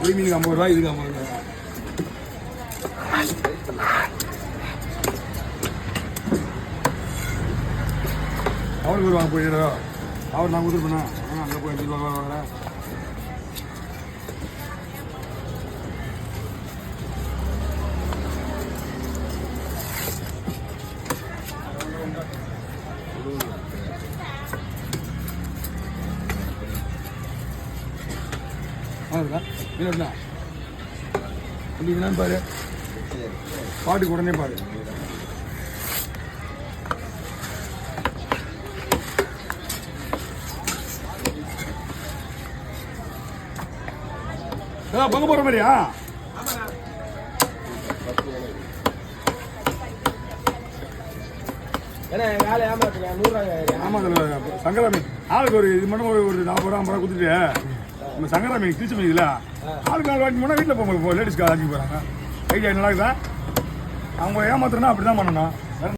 பொடி மீனுக்கு 50 ரூபா, இதுக்கு 50 ரூபா. அவருக்கு வருவாங்க போயிடா. அவர் நான் கொடுத்துருப்பேண்ணா. அங்கே போய் 5 ரூபா வாங்குறேன். மீனா என்னன்னு பாரு, பாட்டுக்கு உடனே பாரு. பங்க போற மாதிரியா? ஆமா சங்கராமி ஆளுக்கு ஒரு இது மட்டும் ஒரு 40 ரூபா 50 ரூபா கொடுத்துட்டு நம்ம சங்கராமி கிழிச்ச மீதில்ல ஆளுக்கு 4 வாட்டி போனால் வீட்டில் போங்க லேடிஸ்க்கு ஆக்கி போகிறாங்க. ஐடியா நல்லா இருக்குதா? அவங்க ஏமாத்துறனா அப்படி தான் பண்ணணும்.